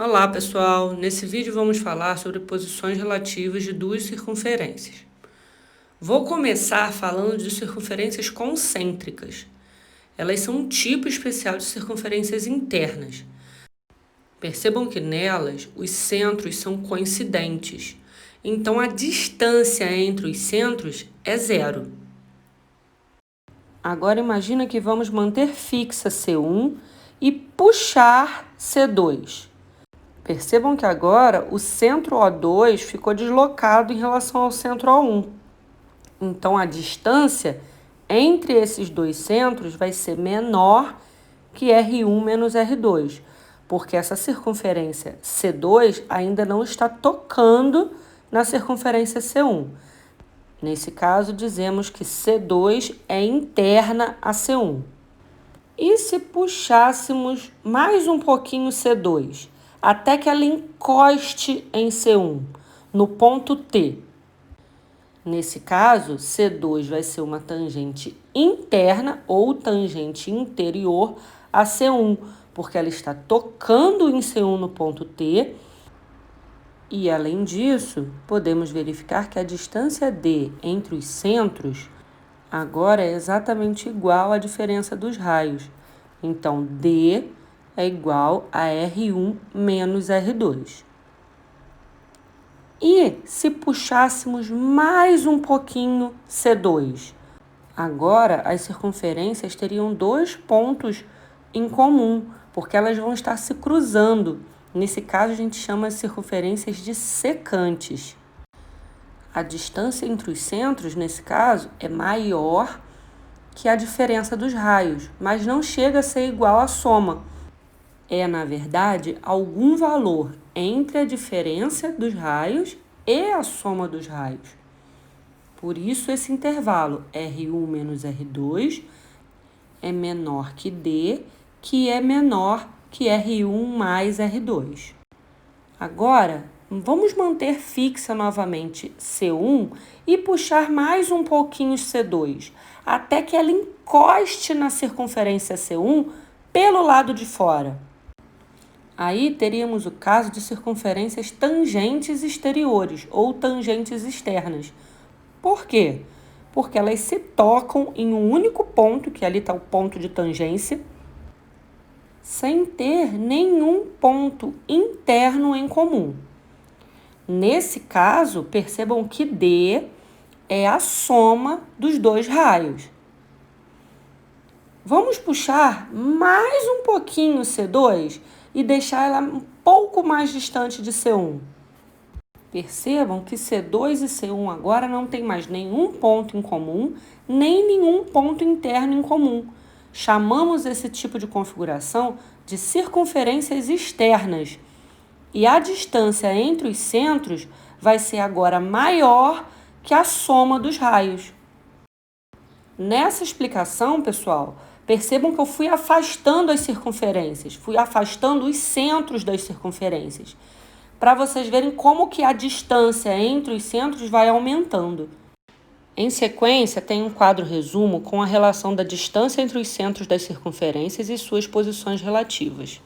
Olá pessoal, nesse vídeo vamos falar sobre posições relativas de duas circunferências. Vou começar falando de circunferências concêntricas. Elas são um tipo especial de circunferências internas. Percebam que nelas os centros são coincidentes, então a distância entre os centros é zero. Agora imagina que vamos manter fixa C1 e puxar C2. Percebam que agora o centro O2 ficou deslocado em relação ao centro O1. Então, a distância entre esses dois centros vai ser menor que R1 menos R2, porque essa circunferência C2 ainda não está tocando na circunferência C1. Nesse caso, dizemos que C2 é interna a C1. E se puxássemos mais um pouquinho C2? Até que ela encoste em C1, no ponto T. Nesse caso, C2 vai ser uma tangente interna ou tangente interior a C1, porque ela está tocando em C1 no ponto T. E, além disso, podemos verificar que a distância D entre os centros agora é exatamente igual à diferença dos raios. Então, D é igual a R1 menos R2. E se puxássemos mais um pouquinho C2? Agora, as circunferências teriam dois pontos em comum, porque elas vão estar se cruzando. Nesse caso, a gente chama as circunferências de secantes. A distância entre os centros, nesse caso, é maior que a diferença dos raios, mas não chega a ser igual à soma. É, na verdade, algum valor entre a diferença dos raios e a soma dos raios. Por isso, esse intervalo R1 menos R2 é menor que D, que é menor que R1 mais R2. Agora, vamos manter fixa novamente C1 e puxar mais um pouquinho C2, até que ela encoste na circunferência C1 pelo lado de fora. Aí teríamos o caso de circunferências tangentes exteriores ou tangentes externas. Por quê? Porque elas se tocam em um único ponto, que ali está o ponto de tangência, sem ter nenhum ponto interno em comum. Nesse caso, percebam que D é a soma dos dois raios. Vamos puxar mais um pouquinho C2 e deixar ela um pouco mais distante de C1. Percebam que C2 e C1 agora não tem mais nenhum ponto em comum, nem nenhum ponto interno em comum. Chamamos esse tipo de configuração de circunferências externas. E a distância entre os centros vai ser agora maior que a soma dos raios. Nessa explicação, pessoal, percebam que eu fui afastando as circunferências, fui afastando os centros das circunferências, para vocês verem como que a distância entre os centros vai aumentando. Em sequência, tem um quadro resumo com a relação da distância entre os centros das circunferências e suas posições relativas.